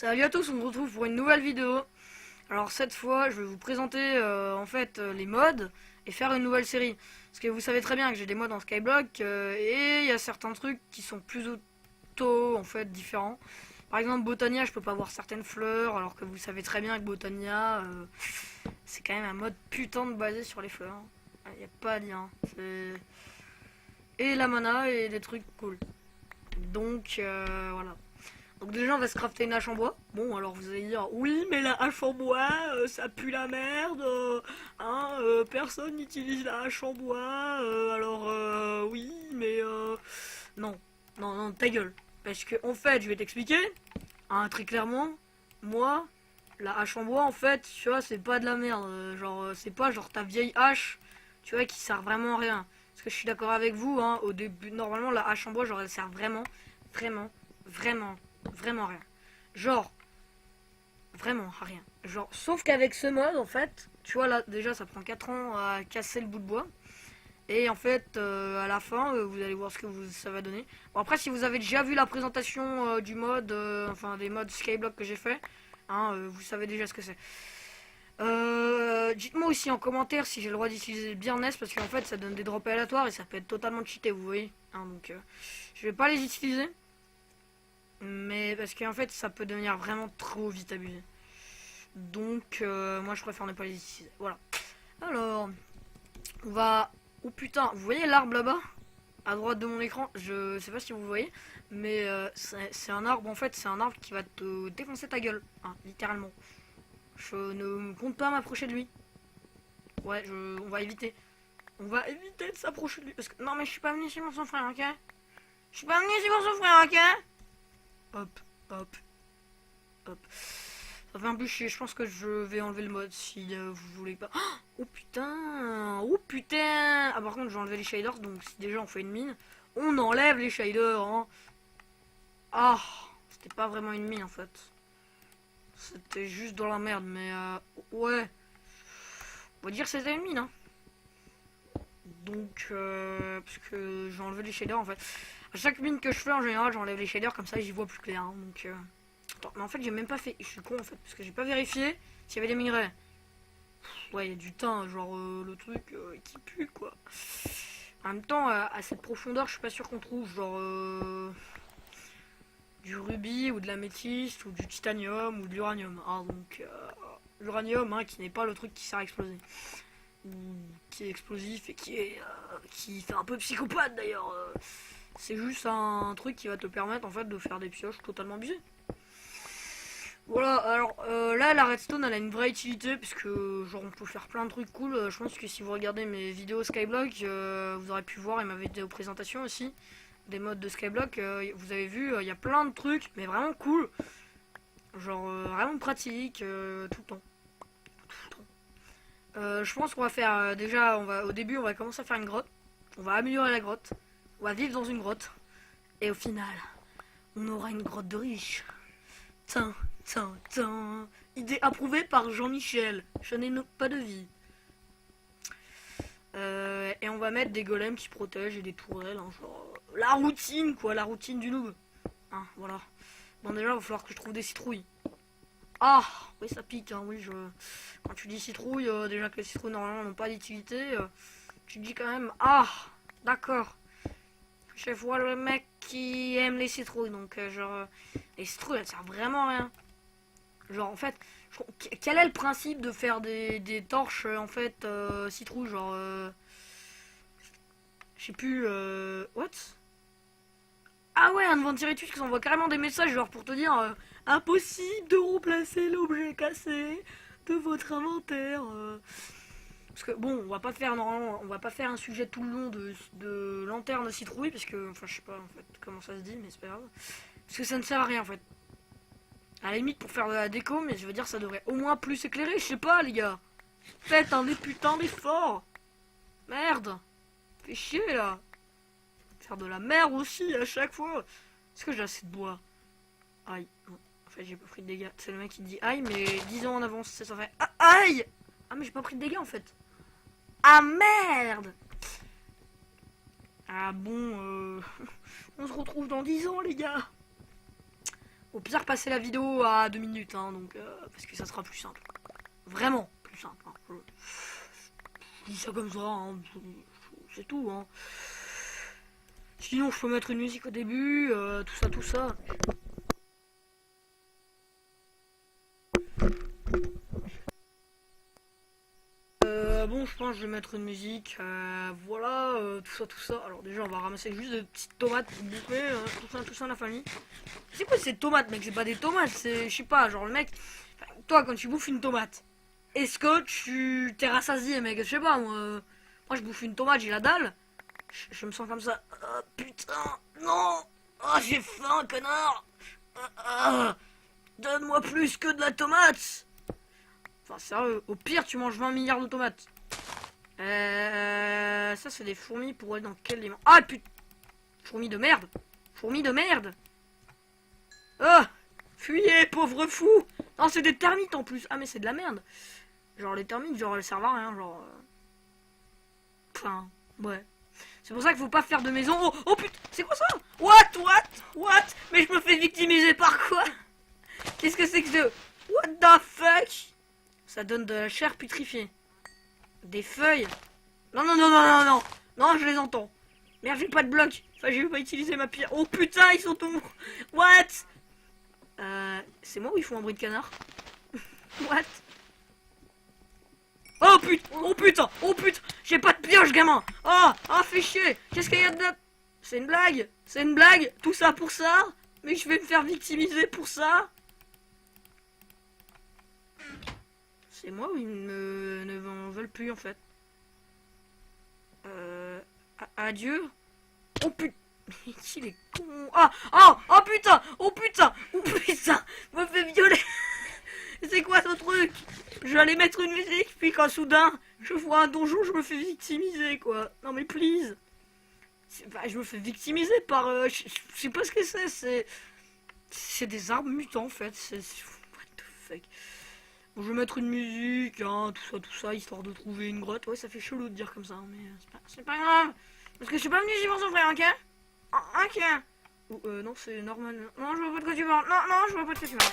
Salut à tous, on se retrouve pour une nouvelle vidéo. Alors cette fois, je vais vous présenter les mods et faire une nouvelle série. Parce que vous savez très bien que j'ai des mods en Skyblock et il y a certains trucs qui sont plus auto en fait différents. Par exemple Botania, je peux pas voir certaines fleurs alors que vous savez très bien que Botania c'est quand même un mode putain de basé sur les fleurs. Il n'y a pas à dire. Et la mana et des trucs cool. Donc voilà. Donc déjà on va se crafter une hache en bois. Bon alors vous allez dire oui mais la hache en bois ça pue la merde, personne n'utilise la hache en bois, oui mais non, non ta gueule. Parce que en fait je vais t'expliquer, très clairement, moi la hache en bois en fait tu vois c'est pas de la merde, c'est pas genre ta vieille hache tu vois qui sert vraiment à rien. Parce que je suis d'accord avec vous, au début normalement la hache en bois genre elle sert vraiment, vraiment rien. Genre, vraiment rien. Genre, sauf qu'avec ce mode, en fait, tu vois là, déjà ça prend 4 ans à casser le bout de bois. Et en fait, à la fin, vous allez voir ce que ça va donner. Bon, après, si vous avez déjà vu la présentation du mode, des modes Skyblock que j'ai fait, vous savez déjà ce que c'est. Dites-moi aussi en commentaire si j'ai le droit d'utiliser bien NES parce qu'en fait ça donne des drops aléatoires et ça peut être totalement cheaté, vous voyez. Donc, je vais pas les utiliser. Mais parce qu'en fait ça peut devenir vraiment trop vite abusé. Donc moi je préfère ne pas les utiliser. Voilà. Alors on va. Oh putain, vous voyez l'arbre là-bas à droite de mon écran? Je sais pas si vous voyez, mais c'est un arbre en fait, c'est un arbre qui va te défoncer ta gueule, littéralement. Je ne compte pas m'approcher de lui. Ouais, on va éviter. On va éviter de s'approcher de lui. Parce que. Non mais je suis pas venu ici pour son frère, ok? Je suis pas venu ici pour son frère, ok? Hop, hop, hop. Ça fait un peu chier, je pense que je vais enlever le mode si vous voulez pas. Oh putain, oh putain. Ah par contre j'ai enlevé les shaders, donc si déjà on fait une mine, on enlève les shaders. Ah, c'était pas vraiment une mine en fait. C'était juste dans la merde, mais ouais. On va dire que c'était une mine. Donc, parce que j'ai enlevé les shaders en fait. À chaque mine que je fais en général, j'enlève les shaders comme ça j'y vois plus clair. Donc, attends, mais en fait j'ai même pas fait. Je suis con en fait, parce que j'ai pas vérifié s'il y avait des minerais. Ouais, il y a du thym, genre le truc qui pue quoi. En même temps, à cette profondeur, je suis pas sûr qu'on trouve genre du rubis ou de l'améthyste ou du titanium ou de l'uranium. Donc, l'uranium qui n'est pas le truc qui sert à exploser. Ou qui est explosif et qui fait un peu psychopathe d'ailleurs. C'est juste un truc qui va te permettre en fait de faire des pioches totalement abusées. Voilà, alors là la redstone elle a une vraie utilité parce que genre on peut faire plein de trucs cool. Je pense que si vous regardez mes vidéos Skyblock, vous aurez pu voir et ma vidéo présentation aussi des modes de Skyblock. Vous avez vu, il y a plein de trucs mais vraiment cool. Genre vraiment pratique tout le temps. Je pense qu'on va faire déjà, au début on va commencer à faire une grotte. On va améliorer la grotte. On va vivre dans une grotte. Et au final, on aura une grotte de riches. Tin, tin, tin. Idée approuvée par Jean-Michel. Je n'ai pas de vie. Et on va mettre des golems qui protègent et des tourelles. Genre, la routine quoi, la routine du noob. Voilà. Bon déjà, il va falloir que je trouve des citrouilles. Ah, oui ça pique, oui quand tu dis citrouille, déjà que les citrouilles normalement n'ont pas d'utilité, tu dis quand même, d'accord. Je vois le mec qui aime les citrouilles, donc les citrouilles elles servent vraiment à rien. Genre en fait, quel est le principe de faire des torches en fait citrouilles, genre je sais plus, what? Ah ouais, un Inventiritus qui s'envoie carrément des messages genre pour te dire impossible de remplacer l'objet cassé de votre inventaire. Parce que bon, on va pas faire normalement, on va pas faire un sujet tout le long de lanterne citrouille parce que enfin je sais pas en fait comment ça se dit mais c'est pas grave. Parce que ça ne sert à rien en fait. À la limite pour faire de la déco, mais je veux dire ça devrait au moins plus éclairer, je sais pas les gars. Faites un des putains d'efforts. Merde. Fais chier là. Faire de la merde aussi à chaque fois. Est-ce que j'ai assez de bois? Aïe. En fait, j'ai pas pris de dégâts. C'est le mec qui dit aïe, mais 10 ans en avance, ça fait aïe. Ah, mais j'ai pas pris de dégâts en fait. Ah merde. Ah bon, on se retrouve dans 10 ans, les gars. Au pire, passez la vidéo à 2 minutes, hein, donc, parce que ça sera plus simple. Vraiment plus simple. Hein. Je dis ça comme ça, hein, c'est tout. Hein. Sinon, je peux mettre une musique au début, tout ça. Bon, je pense que je vais mettre une musique, voilà, tout ça. Alors déjà, on va ramasser juste des petites tomates pour bouffer, tout ça, la famille. C'est quoi ces tomates, mec? C'est pas des tomates, c'est, je sais pas, genre le mec, toi, quand tu bouffes une tomate, est-ce que tu t'es rassasié, mec? Je sais pas, moi, je bouffe une tomate, j'ai la dalle, je me sens comme ça. Oh, putain, non, oh, j'ai faim, connard. Donne-moi plus que de la tomate. Enfin, sérieux, au pire, tu manges 20 milliards de tomates. Ça, c'est des fourmis pour aller dans quel élément? Ah, putain! Fourmis de merde! Fourmis de merde! Oh! Fuyez, pauvre fou! Non, c'est des termites en plus! Ah, mais c'est de la merde! Genre, les termites, genre, elles servent à rien, genre. Enfin, ouais. C'est pour ça qu'il faut pas faire de maison. Oh putain! C'est quoi ça? What? Mais je me fais victimiser par quoi? Qu'est-ce que c'est que ce. What the fuck? Ça donne de la chair putrifiée. Des feuilles. Non, je les entends. Merde, j'ai pas de bloc. Enfin, je vais pas utiliser ma pierre. Oh putain, ils sont tous. What? C'est moi ou ils font un bruit de canard? What? Oh putain, j'ai pas de pioche, gamin. Fais chier. Qu'est-ce qu'il y a de là? C'est une blague. Tout ça pour ça? Mais je vais me faire victimiser pour ça? C'est moi ou ils ne m'en veulent plus en fait. Adieu. Oh putain. Il est con. Oh putain. Me fait violer. C'est quoi ce truc? Je vais aller mettre une musique, puis quand soudain je vois un donjon, je me fais victimiser quoi. Non mais please. Je me fais victimiser par. Je sais pas ce que c'est. C'est des arbres mutants en fait. What the fuck. Bon, je vais mettre une musique, hein, tout ça, histoire de trouver une grotte. Ouais, ça fait chelou de dire comme ça, mais c'est pas grave. Parce que je suis pas venu ici pour souffrir, ok? Ok. Non, c'est normal. Non, je vois pas de quoi tu parles. Non, je vois pas de quoi tu parles.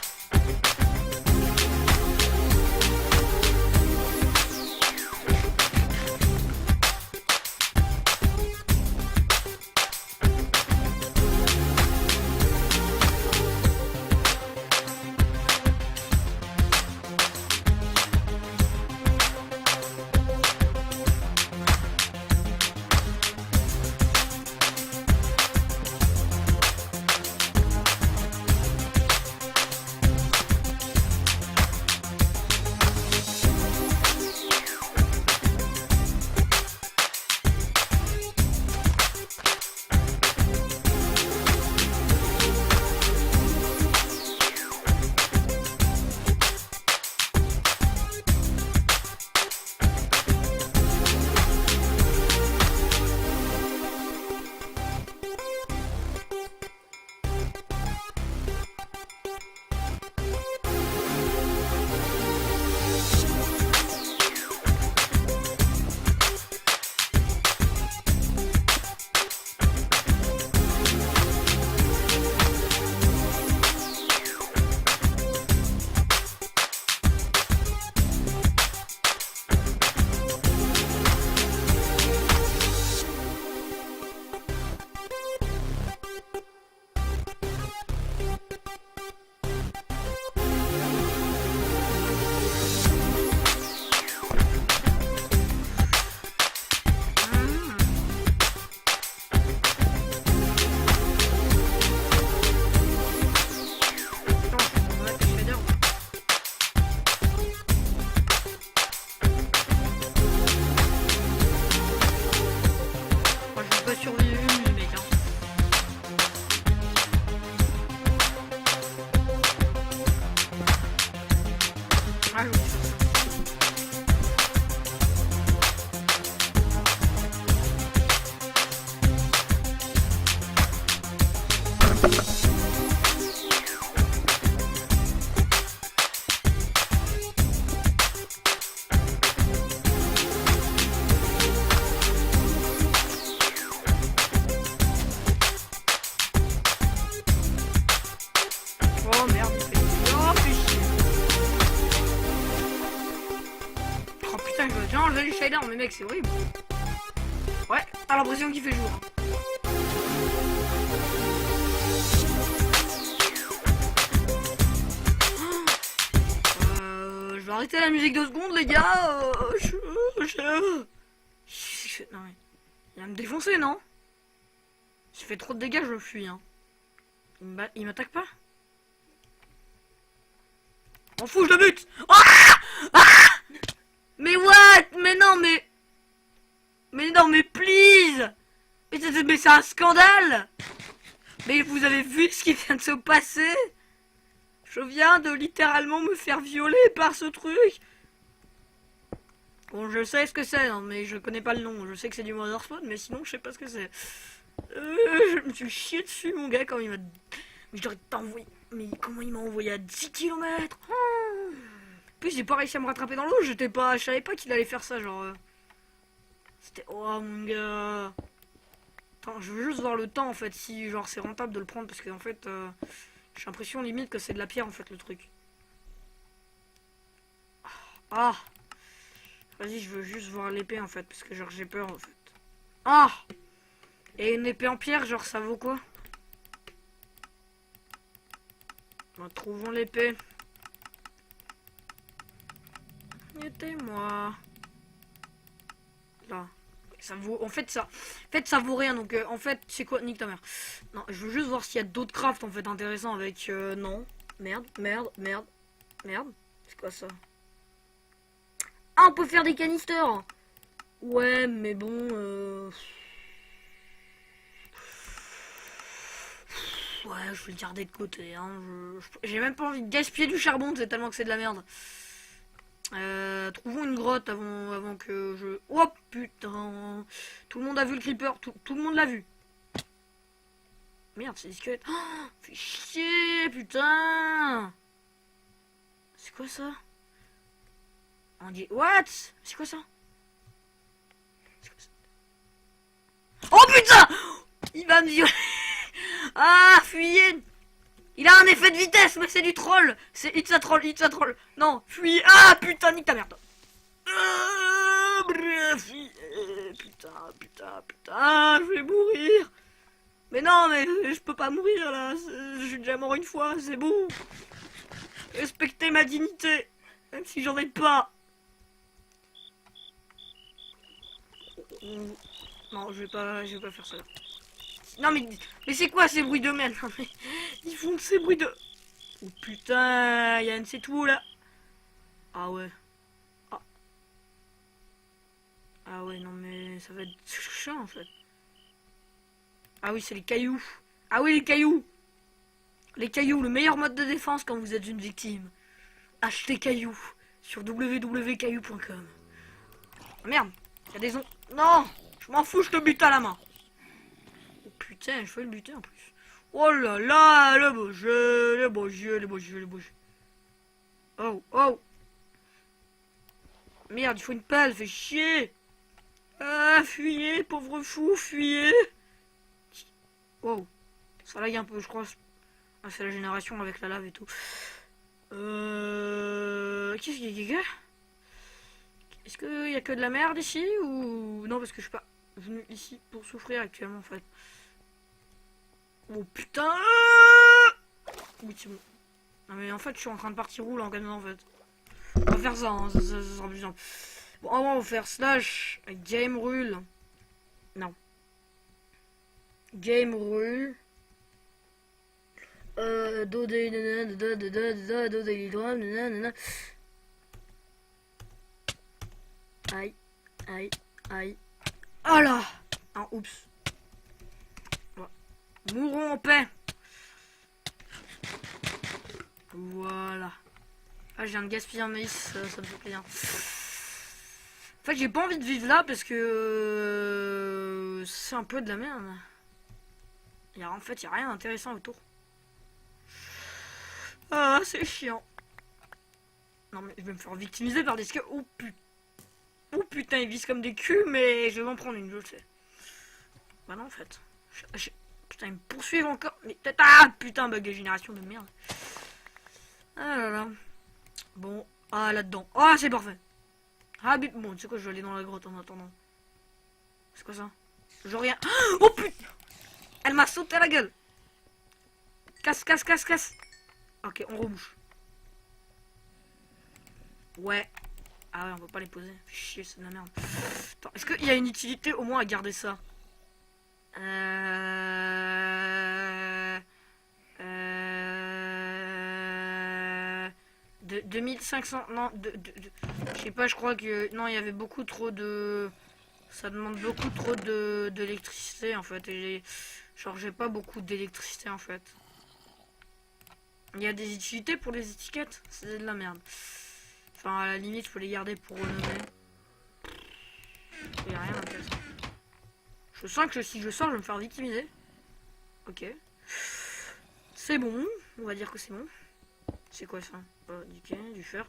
enlever les shaders, mais mec, c'est horrible. Ouais, t'as l'impression qu'il fait jour. Je vais arrêter la musique 2 secondes, les gars. Non, mais il va me défoncer, non? J'ai fait trop de dégâts, je me fuis. Hein. Il m'attaque pas? M'en fous, je le bute! Ah! Ah! Mais what? Mais non, mais... Mais non, mais please! Mais c'est un scandale! Mais vous avez vu ce qui vient de se passer? Je viens de littéralement me faire violer par ce truc. Bon, je sais ce que c'est, hein, mais je connais pas le nom. Je sais que c'est du Mother Spawn, mais sinon je sais pas ce que c'est. Je me suis chié dessus, mon gars, quand il m'a... Mais je devrais t'envoyer... Mais comment il m'a envoyé à 10 km? En plus, j'ai pas réussi à me rattraper dans l'eau. Je savais pas qu'il allait faire ça, genre... C'était... Oh, mon gars... Attends, je veux juste voir le temps, en fait, si, genre, c'est rentable de le prendre, parce que, en fait... J'ai l'impression, limite, que c'est de la pierre, en fait, le truc. Ah! Vas-y, je veux juste voir l'épée, en fait, parce que, genre, j'ai peur, en fait. Ah! Et une épée en pierre, genre, ça vaut quoi? Bon, trouvons l'épée. Aidez-moi. Là. Ça vaut... En fait, ça vaut rien. Donc, en fait, c'est quoi? Nique ta mère. Non, je veux juste voir s'il y a d'autres crafts, en fait, intéressants avec... non. Merde. C'est quoi, ça? Ah, on peut faire des canisters. Ouais, mais bon... Ouais, je vais le garder de côté. Hein. J'ai même pas envie de gaspiller du charbon, c'est tellement que c'est de la merde. Trouvons une grotte avant que je... Oh putain. Tout le monde a vu le creeper. Tout le monde l'a vu. Merde, c'est des squelettes. Oh, fais chier, putain. C'est quoi ça? On dit... What? C'est quoi ça? Oh putain! Il va me violer. Ah, fuyez! Il a un effet de vitesse, mais c'est du troll! C'est it's a troll. Non, fuyez! Ah, putain, nique ta merde! Putain, je vais mourir! Mais non, mais je peux pas mourir là! Je suis déjà mort une fois, c'est bon! Respectez ma dignité! Même si j'en ai pas! Non, je vais pas faire ça. Non mais c'est quoi ces bruits de merde? Non, mais ils font ces bruits de... Oh putain, Yann, c'est tout là. Ah ouais. Ah ouais, non mais ça va être chiant en fait. Ah oui, c'est les cailloux. Ah oui, les cailloux. Les cailloux, le meilleur mode de défense quand vous êtes une victime. Achetez cailloux sur www.cailloux.com. Merde, il y a des ondes. Non, je m'en fous, je te bute à la main. Oh putain, je vais le buter en plus. Oh là là, le beau jeu, le beau jeu. Oh. Merde, il faut une pelle, fait chier. Ah, fuyez, pauvre fou, fuyez. Wow, ça lag un peu, je crois. Ah, c'est la génération avec la lave et tout. Qu'est-ce qu'il y a? Est-ce qu'il y a que de la merde ici ou... Non, parce que je suis pas venu ici pour souffrir actuellement en fait. Oh putain. Oui, c'est bon. Non mais en fait je suis en train de partir roule en gagnant en fait. On va faire ça, hein, ça sera plus simple. Bon, on va faire slash game rule. Non. Game rule. Aïe. Oh là. Ah, oups. Voilà. Mourons en paix. Voilà. Ah, je viens de gaspiller un maïs, ça me fait plaisir. En fait, j'ai pas envie de vivre là parce que c'est un peu de la merde. En fait, il n'y a rien d'intéressant autour. Ah, c'est chiant. Non, mais je vais me faire victimiser par des squelettes. Oh putain, ils visent comme des culs, mais je vais m'en prendre une, je le sais. Bah non, en fait. Putain, ils me poursuivent encore. Mais ah putain, bug de génération de merde. Ah là là. Bon, ah là-dedans. Ah, c'est parfait. Ah, bon, tu sais quoi, je vais aller dans la grotte en attendant. C'est quoi ça? Je rien. Oh putain! Elle m'a sauté à la gueule! Casse, casse, casse, casse! Ok, on rebouche. Ouais. Ah ouais, on va pas les poser. Chier, c'est de la merde. Attends, est-ce qu'il y a une utilité au moins à garder ça? De 2500. Non, je sais pas, je crois que. Non, il y avait beaucoup trop de. Ça demande beaucoup trop d'électricité en fait. Et genre, j'ai pas beaucoup d'électricité en fait. Il y a des utilités pour les étiquettes? C'est de la merde. Enfin, à la limite, je peux les garder pour renommer. Il n'y a rien d'intéressant. Je sens que si je sors, je vais me faire victimiser. Ok. C'est bon. On va dire que c'est bon. C'est quoi ça? Du fer.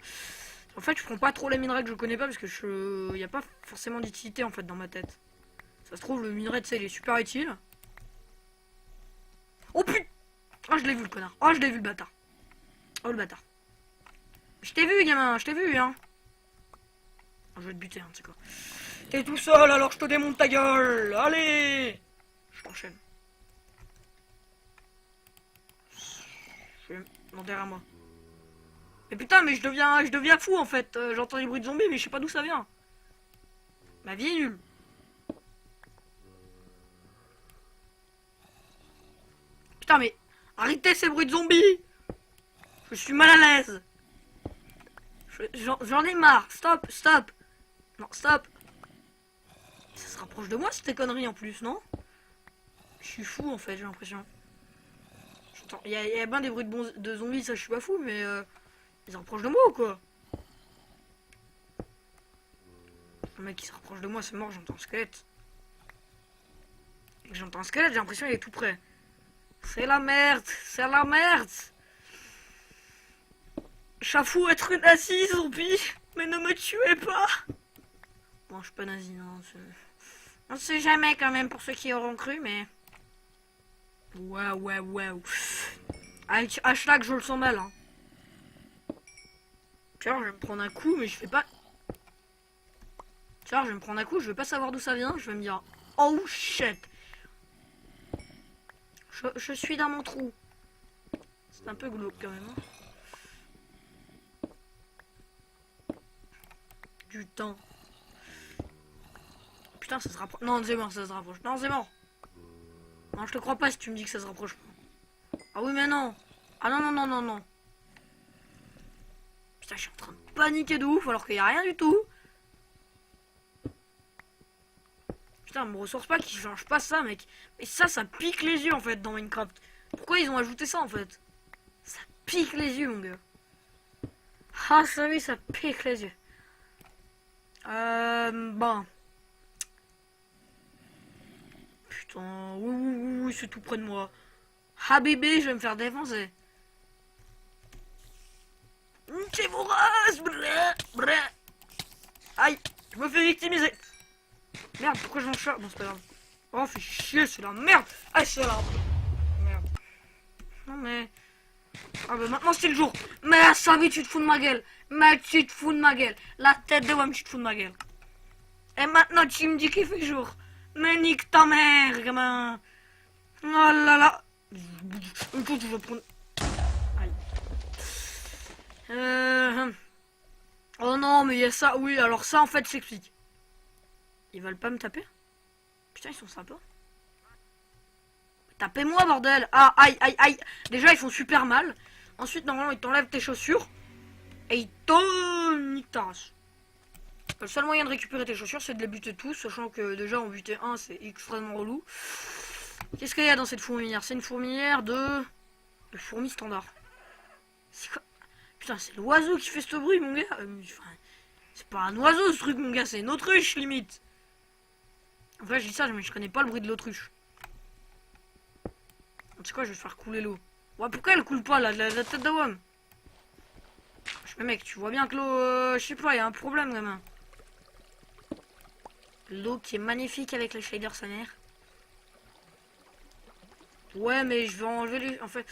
En fait, je prends pas trop les minerais que je connais pas parce que il n'y a pas forcément d'utilité en fait dans ma tête. Ça se trouve, le minerai, tu sais, il est super utile. Oh putain! Oh, je l'ai vu le connard. Oh, je l'ai vu le bâtard. Oh, le bâtard. Je t'ai vu, gamin, je t'ai vu, hein. Oh, je vais te buter, hein, tu sais quoi. T'es tout seul, alors je te démonte ta gueule. Allez! Je t'enchaîne. Non, derrière moi. Mais putain, mais je deviens fou, en fait. J'entends des bruits de zombies, mais je sais pas d'où ça vient. Ma vie est nulle. Putain, mais arrêtez ces bruits de zombies. Je suis mal à l'aise. J'en ai marre. Stop, stop. Non, stop. Ça se rapproche de moi, cette connerie en plus, non? Je suis fou en fait, j'ai l'impression. Il y a bien des bruits de zombies, ça je suis pas fou, mais ils se rapprochent de moi ou quoi? Le mec qui se rapproche de moi, c'est mort, j'entends un squelette. Et que j'entends un squelette, j'ai l'impression qu'il est tout près. C'est la merde, c'est la merde. J'avoue être nazi, zombie, mais ne me tuez pas. Bon, je suis pas nazi, non. On sait jamais quand même pour ceux qui auront cru, mais... Waouh. Avec hashtag, je le sens mal, hein. Tiens, je vais me prendre un coup, mais je fais pas... Tiens, je vais me prendre un coup, je vais pas savoir d'où ça vient, je vais me dire... Oh shit. Je suis dans mon trou. C'est un peu glauque quand même, hein. Du temps. Putain, ça se rapproche. Non, c'est mort, ça se rapproche. Non, c'est mort. Non, je te crois pas si tu me dis que ça se rapproche pas. Ah oui, mais non. Ah non. Putain, je suis en train de paniquer de ouf alors qu'il y a rien du tout. Putain, me ressource pas qui change pas ça, mec. Mais ça pique les yeux en fait dans Minecraft. Pourquoi ils ont ajouté ça en fait? Ça pique les yeux, mon gars. Ah, ça oui, ça pique les yeux. Bon. Putain, oui, c'est tout près de moi. Ah bébé, je vais me faire défoncer. C'est vorace. Aïe, je me fais victimiser. Merde, pourquoi je m'en charge? Bon, c'est pas grave. Oh, fait chier, c'est la merde. Ah, c'est la merde. Non mais... Ah bah maintenant c'est le jour. Mais là, ça tu te fous de ma gueule. Mais tu te fous de ma gueule. La tête de WAM, tu te fous de ma gueule. Et maintenant tu me dis qu'il fait jour. Mais nique ta mère, gamin. Oh là là. Écoute, je vais prendre... Aïe. Oh non, mais il y a ça. Oui, alors ça, en fait, s'explique. Ils veulent pas me taper? Putain, ils sont sympas. Tapez-moi, bordel. Ah, aïe. Déjà, ils font super mal. Ensuite, normalement, ils t'enlèvent tes chaussures. Et ils t'en niquent ta race. Le seul moyen de récupérer tes chaussures, c'est de les buter tous, sachant que déjà en buter un, c'est extrêmement relou. Qu'est-ce qu'il y a dans cette fourmilière? C'est une fourmilière de fourmis standard. C'est quoi? Putain, c'est l'oiseau qui fait ce bruit, mon gars. C'est pas un oiseau ce truc, mon gars, c'est une autruche limite. En vrai, je dis ça, mais je connais pas le bruit de l'autruche. Tu sais quoi, je vais faire couler l'eau. Ouais, pourquoi elle coule pas là, la tête de WAM? Mais mec, tu vois bien que l'eau, je sais pas, il y a un problème, gamin. L'eau qui est magnifique avec les shaders sa mère. Ouais, mais je vais enlever les... En fait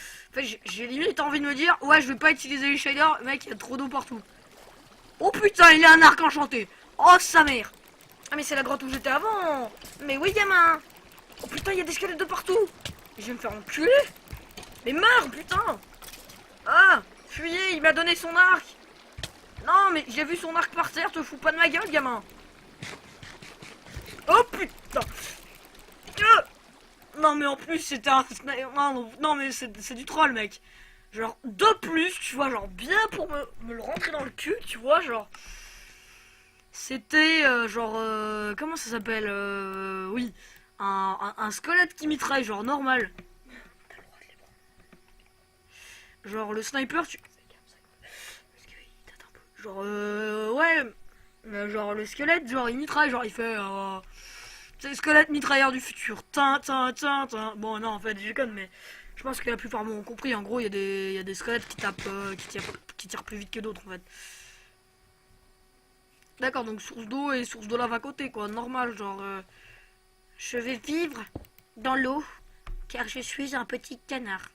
j'ai limite envie de me dire, ouais, je vais pas utiliser les shaders, mec, il y a trop d'eau partout. Oh putain, il a un arc enchanté. Oh, sa mère. Ah, mais c'est la grotte où j'étais avant. Mais oui, gamin. Oh, putain, il y a des squelettes de partout. Je vais me faire enculer. Mais meurs, putain. Ah, fuyez, il m'a donné son arc. Non, mais j'ai vu son arc par terre, te fous pas de ma gueule, gamin. Oh, putain. Non, mais en plus, c'était un... Non, mais c'est du troll, mec. Genre, de plus, tu vois, genre, bien pour me le rentrer dans le cul, tu vois, genre... C'était, comment ça s'appelle oui, un squelette qui mitraille, genre, normal. Genre, le sniper, tu... Genre, ouais... genre, le squelette, genre, il mitraille, genre, il fait... c'est le squelette mitrailleur du futur. Tin, tin, tin, tin. Bon, non, en fait, je déconne, mais... Je pense que la plupart m'ont compris. En gros, il y a des squelettes qui tapent... qui tirent plus vite que d'autres, en fait. D'accord, donc source d'eau et source de lave à côté, quoi. Normal, genre... je vais vivre dans l'eau, car je suis un petit canard.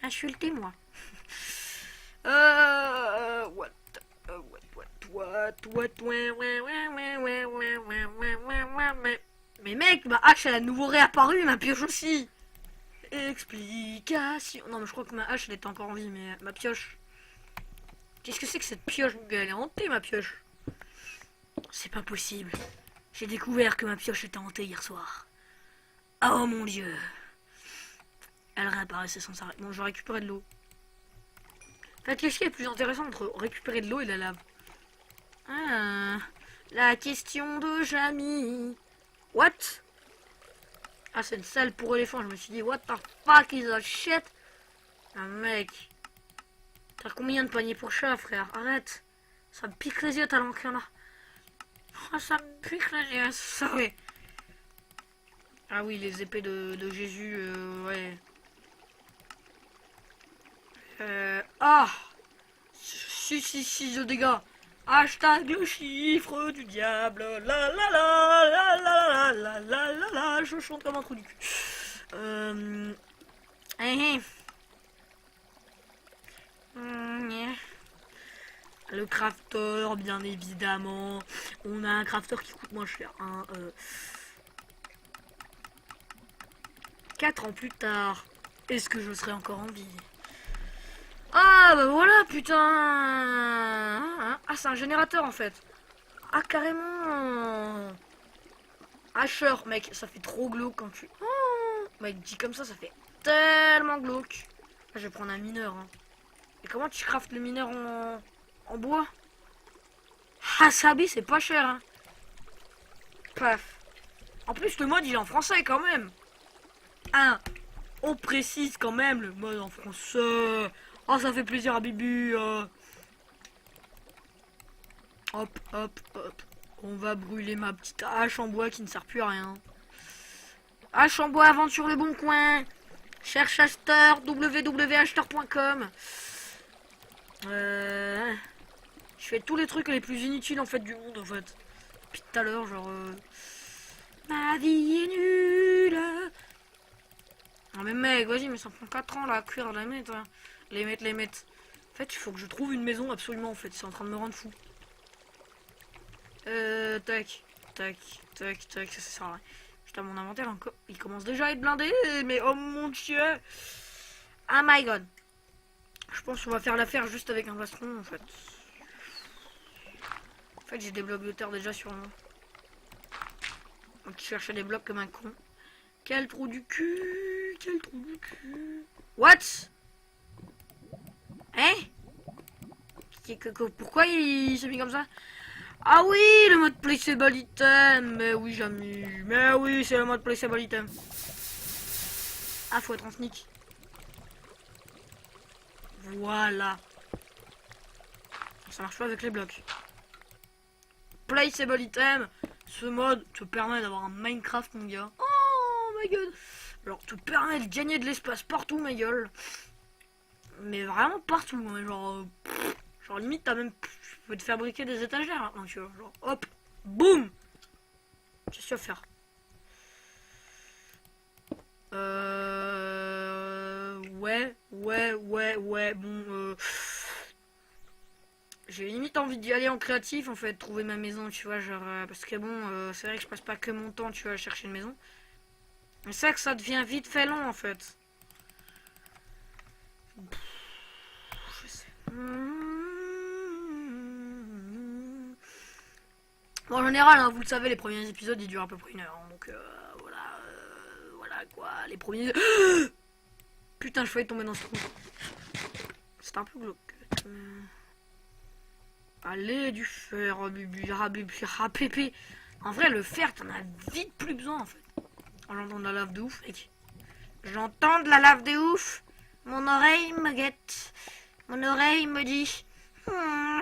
Insultez-moi. What? Mais mec, ma hache elle a de nouveau réapparu, ma pioche aussi. Explication. Non mais je crois que ma hache elle était encore en vie, mais ma pioche. Qu'est-ce que c'est que cette pioche? Elle est hantée ma pioche. C'est pas possible. J'ai découvert que ma pioche était hantée hier soir. Oh mon dieu. Elle réapparaissait sans arrêt. Bon, je vais récupérer de l'eau. En fait, qu'est-ce qui est plus intéressant entre récupérer de l'eau et la lave? Ah, la question de Jamie. What? Ah, c'est une salle pour éléphants. Je me suis dit, what the fuck is that shit? Ah, mec. T'as combien de paniers pour chat, frère? Arrête. Ça me pique les yeux, t'as l'encre là. Oh, ça me pique les yeux, ça, ouais. Ah oui, les épées de Jésus, ouais. Ah 666 de dégâts. Hashtag le chiffre du diable. La la la la la la la la la la. Je chante comme un trou du cul. Le crafter, bien évidemment. On a un crafter qui coûte moins cher. 4 ans plus tard, est-ce que je serai encore en vie? Ah bah voilà, putain. Ah, c'est un générateur en fait. Ah, carrément. Asher, mec, ça fait trop glauque quand tu... Oh, mec, dit comme ça fait tellement glauque. Ah, je vais prendre un mineur. Hein. Et comment tu craftes le mineur en bois? Hasabi, c'est pas cher. Hein. Paf. En plus, le mode, il est en français quand même. Hein, on précise quand même le mode en français. Oh, ça fait plaisir à Bibu. Hop, hop, hop. On va brûler ma petite hache en bois qui ne sert plus à rien. Hache en bois, vente sur le bon coin. Cherche acheteur, www.acheteur.com. Je fais tous les trucs les plus inutiles en fait du monde en fait. Depuis tout à l'heure, genre... Ma vie est nulle. Non mais mec, vas-y, mais ça prend 4 ans là à cuire la mettre. Hein. Les mettre. En fait, il faut que je trouve une maison absolument en fait. C'est en train de me rendre fou. Tac, tac, tac, tac, ça sert à rien. Putain, mon inventaire, encore, il commence déjà à être blindé, mais oh mon dieu. Oh my god. Je pense qu'on va faire l'affaire juste avec un plastron, en fait. En fait, j'ai des blocs de terre déjà sur moi. Donc, je cherchais des blocs comme un con. Quel trou du cul. Quel trou du cul. What? Hein? Pourquoi il s'est mis comme ça? Ah oui, le mode placeable item. Mais oui, j'amuse. Mais oui, c'est le mode placeable item. Ah, faut être en sneak. Voilà. Ça marche pas avec les blocs. Placeable item. Ce mode te permet d'avoir un Minecraft, mon gars. Oh my god. Alors, te permet de gagner de l'espace partout, ma gueule. Mais vraiment partout. Hein, genre limite, t'as même... Tu peux te fabriquer des étagères maintenant, tu vois. Genre, hop, boum. Qu'est-ce que tu vas faire? Ouais, bon, J'ai limite envie d'y aller en créatif, en fait, trouver ma maison, tu vois, genre, parce que bon, c'est vrai que je passe pas que mon temps, tu vois, à chercher une maison. Mais c'est vrai que ça devient vite fait long, en fait. Je sais. Bon, en général, hein, vous le savez, les premiers épisodes, ils durent à peu près 1 heure, hein, donc voilà, voilà quoi, les premiers... Putain, je failli tomber dans ce trou. C'est un peu glauque. Allez, du fer, pépé. En vrai, le fer, t'en as vite plus besoin, en fait. Oh, j'entends de la lave de ouf, mec. J'entends de la lave de ouf. Mon oreille me guette. Mon oreille me dit...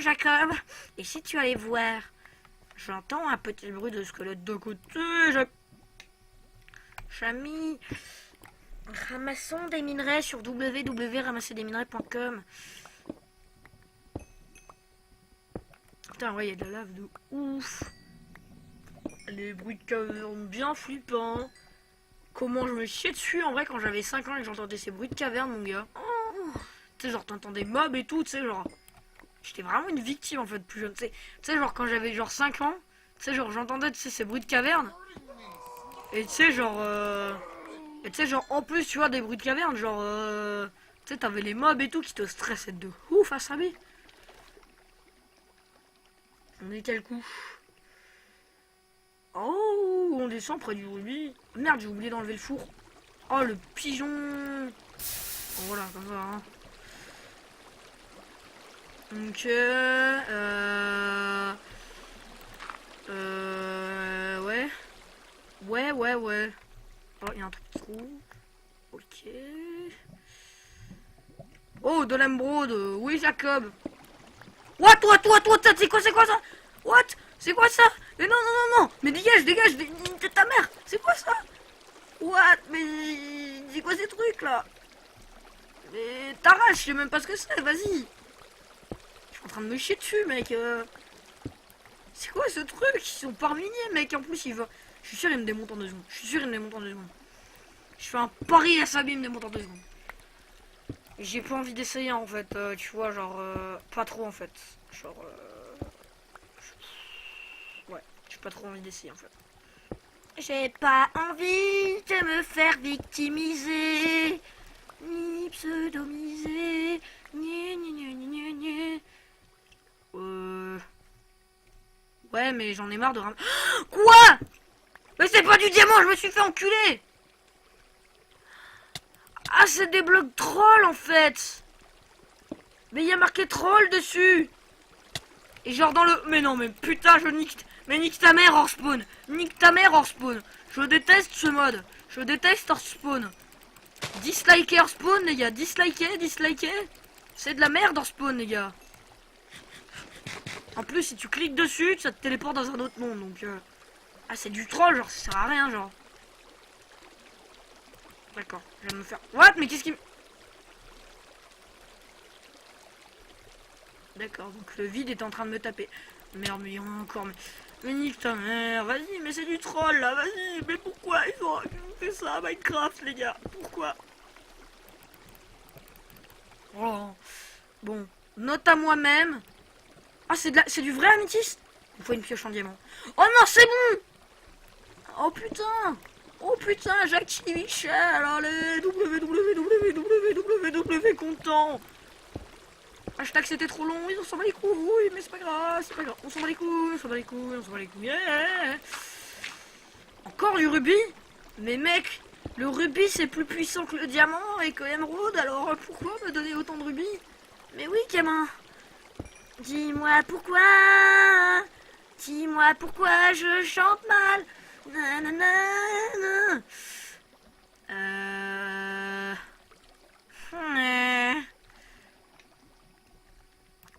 Jacob, et si tu allais voir? J'entends un petit bruit de squelette de côté, Chami. Ramassons des minerais sur www.ramasserDesminerais.com. Putain, ouais, il y a de la lave de ouf. Les bruits de caverne bien flippants. Comment je me chiais dessus en vrai quand j'avais 5 ans et que j'entendais ces bruits de caverne, mon gars. Oh, tu sais, genre, t'entends des mobs et tout, tu sais, genre. J'étais vraiment une victime en fait, plus jeune. Tu sais, genre, quand j'avais genre 5 ans, tu sais, genre, j'entendais, tu sais, ces bruits de caverne. Et tu sais, genre. Et tu sais, genre, en plus, tu vois, des bruits de caverne, genre. Tu sais, t'avais les mobs et tout qui te stressaient de ouf à sa vie. On est quel coup? Oh, on descend près du rubis. Merde, j'ai oublié d'enlever le four. Oh, le pigeon. Bon, voilà, comme ça. Hein. Donc, ouais. Ouais. Oh, il y a un truc qui trouve. Ok. Oh, de l'émeraude. Oui, Jacob. What, c'est quoi ça? What? C'est quoi ça? Mais non. Mais dégage de ta mère. C'est quoi ça? What? Mais c'est quoi ces trucs là? Mais t'arraches, je sais même pas ce que c'est, vas-y. Je suis en train de me chier dessus, mec. C'est quoi ce truc? Ils sont pas ruinés, mec. En plus, il va. Je suis sûr, il me démonte en 2 secondes. Je fais un pari à Sabine, il me démonte en 2 secondes. J'ai pas envie d'essayer en fait, tu vois, genre. Pas trop en fait. Genre. Ouais, j'ai pas trop envie d'essayer en fait. J'ai pas envie de me faire victimiser, ni pseudomiser, ni. Ouais, mais j'en ai marre de Quoi? Mais c'est pas du diamant, je me suis fait enculer. Ah, c'est des blocs trolls en fait. Mais il y a marqué troll dessus. Et genre dans le... Mais non, mais putain, je nique... Mais nique ta mère hors spawn. Nique ta mère hors spawn. Je déteste ce mode. Je déteste hors spawn. Disliker hors spawn, les gars. Disliker. C'est de la merde hors spawn, les gars. En plus, si tu cliques dessus, ça te téléporte dans un autre monde, donc... Ah, c'est du troll, genre, ça sert à rien, genre. D'accord, je vais me faire... What? Mais qu'est-ce qui... D'accord, donc le vide est en train de me taper. Merde, mais il y en a encore, mais nique ta mère, vas-y, mais c'est du troll, là, vas-y. Mais pourquoi ils ont fait ça, Minecraft, les gars? Pourquoi? Oh. Bon, note à moi-même. Ah, c'est du vrai améthyste? Il faut une pioche en diamant. Oh non, c'est bon! Oh putain, j'active Michel, allez, www, content. Hashtag c'était trop long, ils en s'en bat les couilles, oui, mais c'est pas grave, on s'en bat les couilles, yeah. Encore du rubis? Mais mec, le rubis c'est plus puissant que le diamant et que l'émeraude, alors pourquoi me donner autant de rubis? Mais oui, gamin, dis-moi pourquoi je chante mal. Nanana.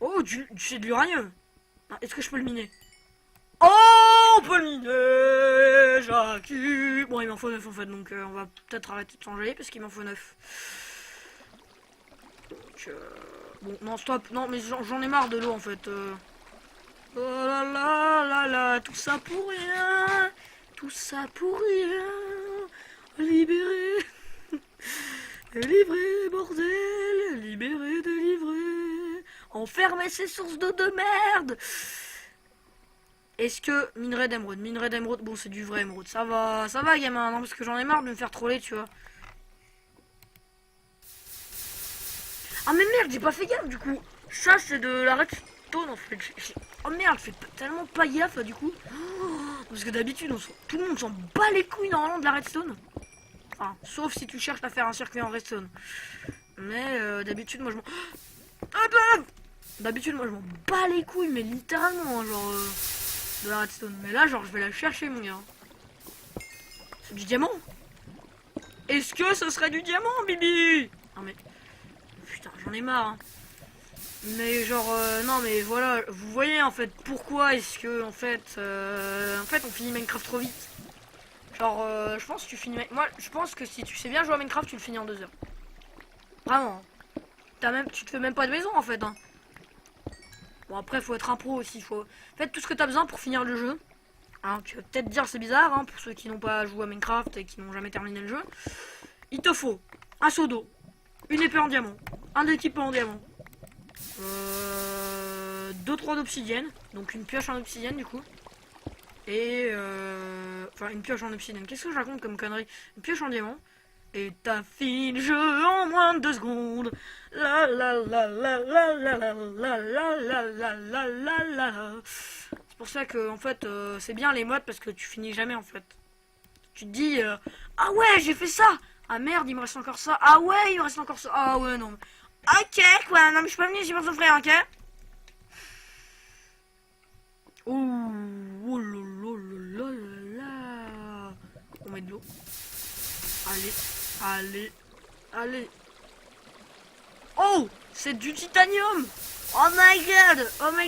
Oh, c'est de l'uranium. Est-ce que je peux le miner? Oh, on peut le miner, Jackie. Bon, il m'en faut 9 en fait, donc on va peut-être arrêter de changer parce qu'il m'en faut 9. Donc, bon, non, stop. Non, mais j'en ai marre de l'eau en fait. Oh là, tout ça pour rien. Libéré. Livré, bordel. Libéré, délivré. Enfermer ces sources d'eau de merde. Est-ce que minerai d'émeraude, bon c'est du vrai émeraude, ça va gamin, non parce que j'en ai marre de me faire troller tu vois. Ah mais merde, j'ai pas fait gaffe du coup, ça c'est de la redstone en fait. Oh merde, je fais tellement pas gaffe là, du coup. Parce que d'habitude tout le monde s'en bat les couilles normalement de la redstone. Enfin, sauf si tu cherches à faire un circuit en redstone. Mais d'habitude moi je m'en... D'habitude moi je m'en bats les couilles mais littéralement hein, genre... de la redstone. Mais là, genre, je vais la chercher, mon gars. C'est du diamant? Est-ce que ce serait du diamant, Bibi? Non, mais... Putain, j'en ai marre, hein. Mais genre, non, mais voilà. Vous voyez, en fait, pourquoi est-ce que, en fait, on finit Minecraft trop vite. Genre, je pense que tu finis... Moi, je pense que si tu sais bien jouer à Minecraft, tu le finis en 2 heures. Vraiment. Tu te fais même pas de maison, en fait, hein. Bon après faut être un pro aussi, faut faire tout ce que t'as besoin pour finir le jeu. Hein, tu vas peut-être dire c'est bizarre hein, pour ceux qui n'ont pas joué à Minecraft et qui n'ont jamais terminé le jeu. Il te faut un seau d'eau, une épée en diamant, un équipement en diamant, 2-3 d'obsidienne, donc une pioche en obsidienne du coup. Et enfin une pioche en obsidienne, qu'est-ce que je raconte comme connerie? Une pioche en diamant. Et t'as fini le jeu en moins de 2 secondes. La la la la la la la la la la la la la. C'est pour ça que en fait c'est bien les mods parce que tu finis jamais en fait. Tu te dis ah ouais j'ai fait ça. Ah merde il me reste encore ça. Ah ouais il me reste encore ça. Ah ouais non. Ok quoi non mais je suis pas venu ici pour souffrir ok. Oh là là là là. On met de l'eau. Allez. Oh, c'est du titanium. Oh my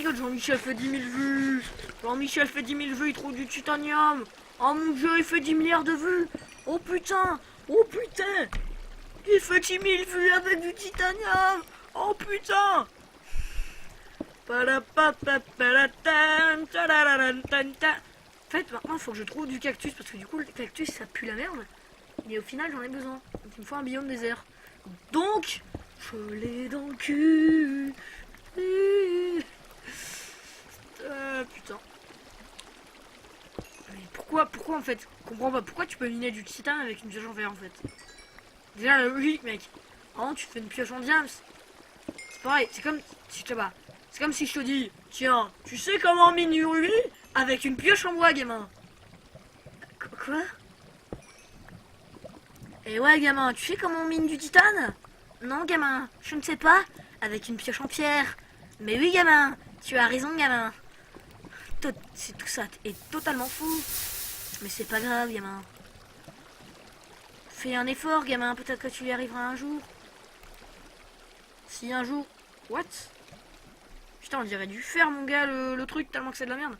god, Jean-Michel fait 10 000 vues. Jean-Michel fait 10 000 vues, il trouve du titanium. Oh mon dieu, il fait 10 milliards de vues. Oh putain. Il fait 10 000 vues avec du titanium. Oh putain. En fait, maintenant, il faut que je trouve du cactus parce que du coup, le cactus, ça pue la merde. Et au final, j'en ai besoin. Donc, il me faut un biome désert. Donc, je l'ai dans le cul. Putain. Mais pourquoi en fait? Je comprends pas. Pourquoi tu peux miner du titane avec une pioche en fer en fait? Déjà, la logique, mec. Avant, tu te fais une pioche en diams. C'est pareil. C'est comme. Je sais pas. C'est comme si je te dis tiens, tu sais comment on mine du rubis avec une pioche en bois, gamin. Quoi? Et ouais, gamin, tu sais comment on mine du titane? Non, gamin, je ne sais pas. Avec une pioche en pierre. Mais oui, gamin, tu as raison, gamin. C'est tout ça est totalement fou. Mais c'est pas grave, gamin. Fais un effort, gamin, peut-être que tu y arriveras un jour. Si un jour... What? Putain, on dirait du fer, mon gars, le truc, tellement que c'est de la merde.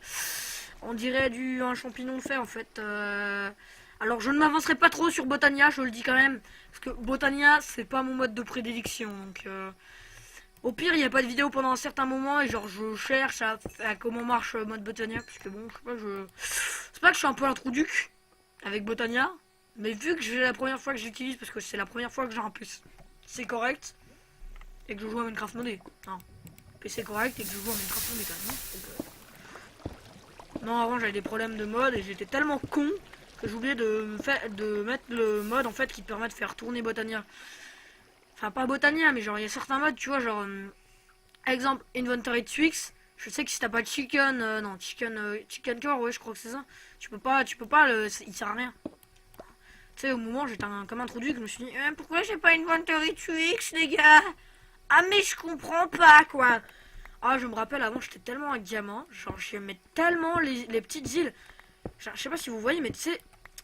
On dirait un champignon de fer, en fait. Alors, je ne m'avancerai pas trop sur Botania, je le dis quand même. Parce que Botania, c'est pas mon mode de prédilection. Donc, au pire, il n'y a pas de vidéo pendant un certain moment. Et genre, je cherche à comment marche mode Botania. Parce que bon, je sais pas, c'est pas que je suis un peu un trou duc avec Botania. Mais vu que c'est la première fois que j'utilise, parce que c'est la première fois que j'ai un PC, c'est correct. Et que je joue à Minecraft modé. Non. PC correct et que je joue à Minecraft modé quand même. Donc, non, avant j'avais des problèmes de mode et j'étais tellement con que j'ai oublié de mettre le mode en fait qui te permet de faire tourner Botania. Enfin pas Botania mais genre il y a certains modes tu vois genre exemple Inventory Twix. Je sais que si t'as pas de chicken chicken core ouais je crois que c'est ça. Tu peux pas il sert à rien. Tu sais au moment j'étais comme un trou duc, je me suis dit pourquoi j'ai pas Inventory Twix les gars. Ah mais je comprends pas quoi. Ah je me rappelle avant j'étais tellement un diamant, genre j'aimais tellement les petites îles. Genre, je sais pas si vous voyez mais tu sais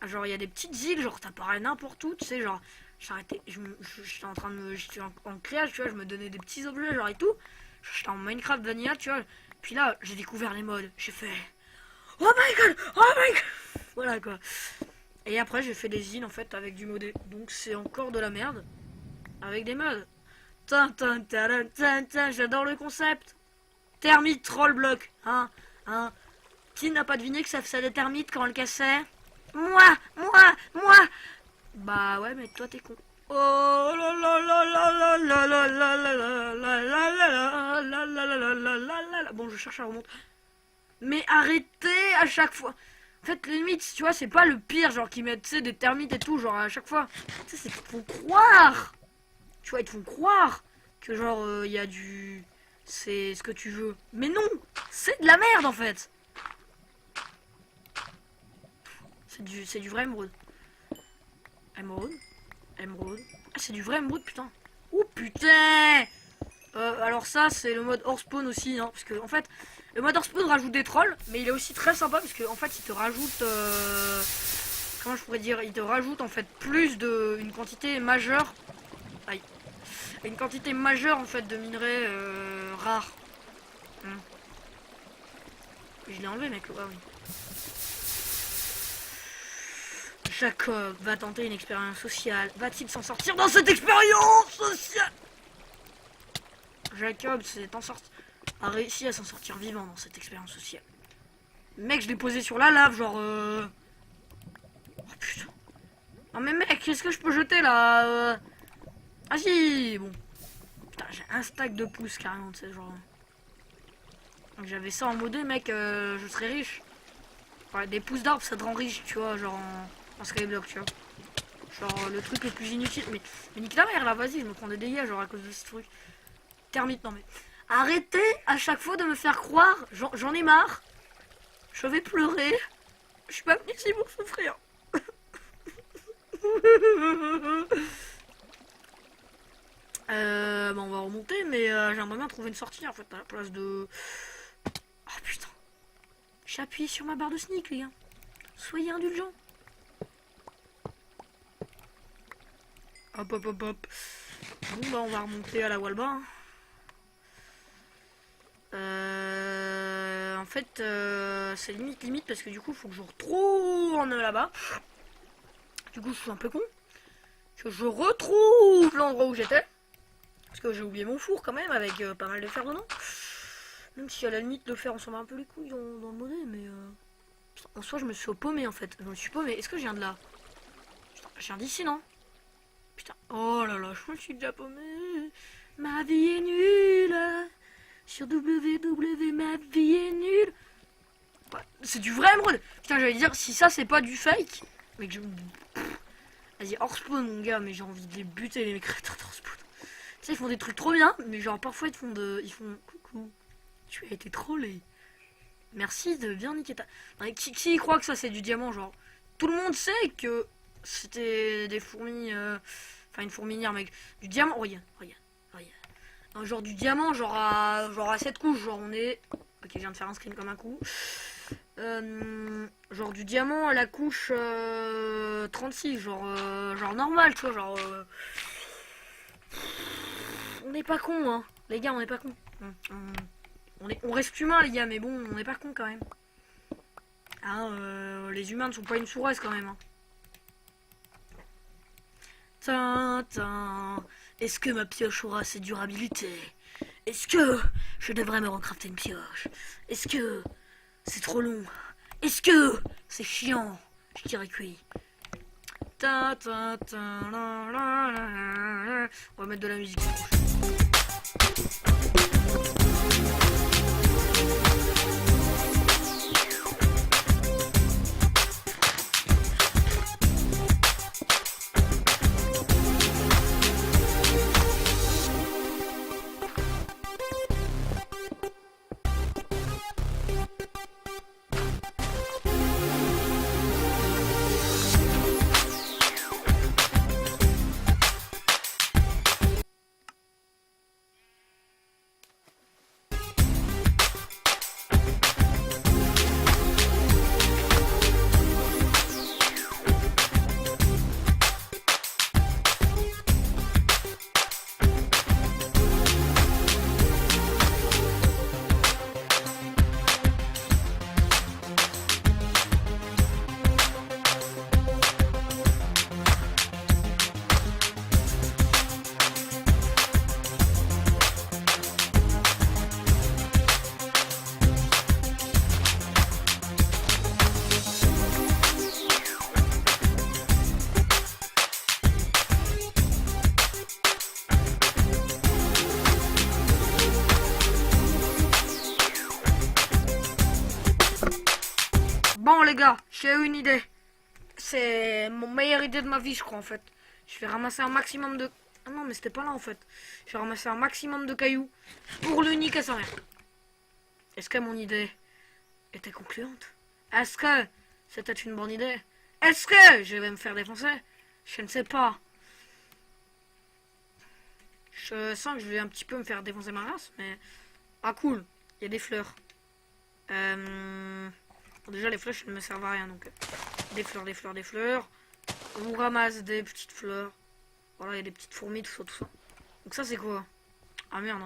genre il y a des petites îles genre t'apparais n'importe où tu sais genre j'arrêtais j'étais en train de j'étais en créage tu vois je me donnais des petits objets genre et tout j'étais en Minecraft Vanilla tu vois puis là j'ai découvert les modes j'ai fait oh my god voilà quoi et après j'ai fait des îles en fait avec du modé donc c'est encore de la merde avec des modes j'adore le concept termite troll block hein qui n'a pas deviné que ça faisait des termites quand on le cassait? Moi. Bah ouais, mais toi t'es con. Oh la la la la la la la la la la la la la la Bon, je cherche à remonter. Mais arrêtez à chaque fois. En fait, limite, tu vois, c'est pas le pire, genre, qu'ils mettent, tu sais, des termites et tout, genre, à chaque fois. Tu sais, c'est qu'ils te font croire. Tu vois, ils te font croire que, genre, il y a du... C'est ce que tu veux. Mais non, c'est de la merde, en fait. C'est du vrai émeraude. Émeraude. Émeraude. Ah, c'est du vrai émeraude, putain. Oh, putain. Alors ça, c'est le mode hors spawn aussi, hein, parce que, en fait... Le mode hors spawn rajoute des trolls, mais il est aussi très sympa parce que en fait il te rajoute, comment je pourrais dire, il te rajoute en fait plus de une quantité majeure, aïe, une quantité majeure en fait de minerais rares. Je l'ai enlevé mec, ah oui. Jacob va tenter une expérience sociale. Va-t-il s'en sortir dans cette expérience sociale? Jacob a réussi à s'en sortir vivant dans cette expérience sociale. Mec, je l'ai posé sur la lave, genre... Oh putain. Non mais mec, qu'est-ce que je peux jeter là Ah si, bon. Putain, j'ai un stack de pouces carrément, tu sais, genre... Donc j'avais ça en mode mec, je serais riche. Ouais, des pousses d'arbres, ça te rend riche, tu vois, genre en skyblock, tu vois. Genre le truc le plus inutile. Mais nique la mère là, vas-y, je me prends des dégâts, genre à cause de ce truc. Termite, non mais... Arrêtez à chaque fois de me faire croire, j'en ai marre. Je vais pleurer. Je suis pas venu ici pour souffrir. Bon, on va remonter, mais j'aimerais bien trouver une sortie en fait à la place de... Oh putain. J'ai appuyé sur ma barre de sneak, les gars. Soyez indulgents. Hop, hop, hop, hop. Bon, bah, on va remonter à la Walba. En fait, c'est limite parce que du coup, faut que je retourne là-bas. Du coup, je suis un peu con. Que je retrouve l'endroit où j'étais. Parce que j'ai oublié mon four quand même, avec pas mal de fer dedans. Même si à la limite, le fer, on s'en bat un peu les couilles dans le modèle, mais... En soi, je me suis paumé en fait. Je me suis paumé. Est-ce que je viens de là? Putain, je viens d'ici, non? Putain, oh là là, je me suis déjà paumé. Ma vie est nulle. Sur www, ma vie est nulle. Ouais, c'est du vrai émeraude. Putain, j'allais dire, si ça c'est pas du fake, mais que je... Vas-y, hors spawn mon gars, mais j'ai envie de les buter les créateurs d'hors spawn. Tu sais, ils font des trucs trop bien, mais genre parfois ils font coucou, tu as été trollé. Merci de bien niquer ta... Non, qui croit que ça c'est du diamant, genre tout le monde sait que c'était des fourmis, enfin une fourmilière mec. Du diamant, regarde. Un genre du diamant, genre à 7 couches, genre on est... Ok, je viens de faire un screen comme un coup. Genre du diamant à la couche 36, genre normal, tu vois, genre... On n'est pas con, hein. Les gars, on n'est pas con. On reste humain, les gars, mais bon, on n'est pas con quand même. Hein, les humains ne sont pas une souresse quand même. Hein. Tintin. Est-ce que ma pioche aura assez de durabilité? Est-ce que je devrais me recrafter une pioche? Est-ce que c'est trop long? Est-ce que c'est chiant? Je dirais que oui. On va mettre de la musique. gars, j'ai eu une idée. C'est mon meilleure idée de ma vie, je crois, en fait. Je vais ramasser un maximum de... Ah non, mais c'était pas là, en fait. Je vais ramasser un maximum de cailloux pour l'unique à sa mère. Est-ce que mon idée était concluante? Est-ce que c'était une bonne idée? Est-ce que je vais me faire défoncer? Je ne sais pas. Je sens que je vais un petit peu me faire défoncer ma race, mais... Ah cool, il y a des fleurs. Bon, déjà les flèches ne me servent à rien, donc... Des fleurs, des fleurs, des fleurs. On ramasse des petites fleurs. Voilà, il y a des petites fourmis, tout ça, tout ça. Donc ça c'est quoi? Ah merde.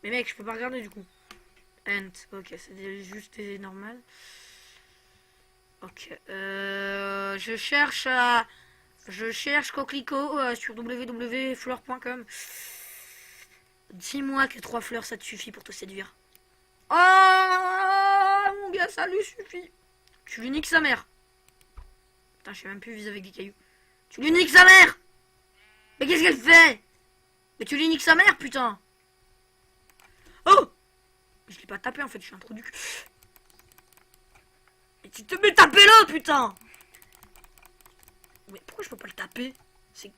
Mais mec, je peux pas regarder du coup. Ent, ok, c'est juste des normales. Ok, je cherche coquelicot sur www.fleurs.com. Dis-moi que 3 fleurs ça te suffit pour te séduire. Oh mon gars, ça lui suffit. Tu lui niques sa mère. Putain, je sais même plus viser avec des cailloux. Tu lui niques sa mère. Mais qu'est-ce qu'elle fait? Mais tu lui niques sa mère, putain. Oh, je l'ai pas tapé en fait, je suis un trou du cul. Mais tu te mets taper là, putain. Mais pourquoi je peux pas le taper? C'est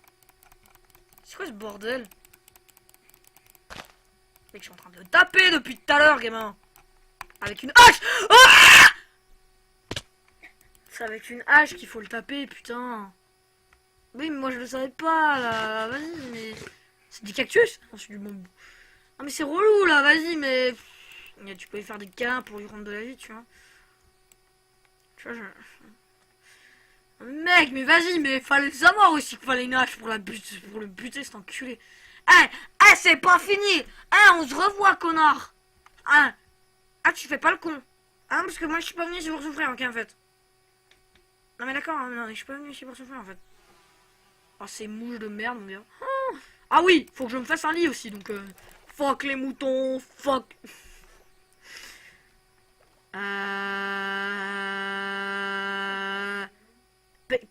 quoi ce bordel? Mec, je suis en train de le taper depuis tout à l'heure, gamin. Avec une hache. Ah, c'est avec une hache qu'il faut le taper, putain. Oui, mais moi je le savais pas, là. Vas-y, mais... C'est des cactus? Non, c'est du bambou. Ah, mais c'est relou, là, vas-y, mais... Tu peux lui faire des câlins pour lui rendre de la vie, tu vois. Tu vois, Mec, mais vas-y, mais fallait le savoir aussi qu'il fallait une hache pour le buter, cet enculé. C'est pas fini. On se revoit, connard. Tu fais pas le con. Parce que moi, je suis pas venu ici pour souffrir, ok, en fait. Non, mais d'accord, non, je suis pas venu ici pour souffrir, en fait. Oh, c'est mouche de merde, mon gars. Ah oui, faut que je me fasse un lit aussi, donc... Fuck les moutons, fuck...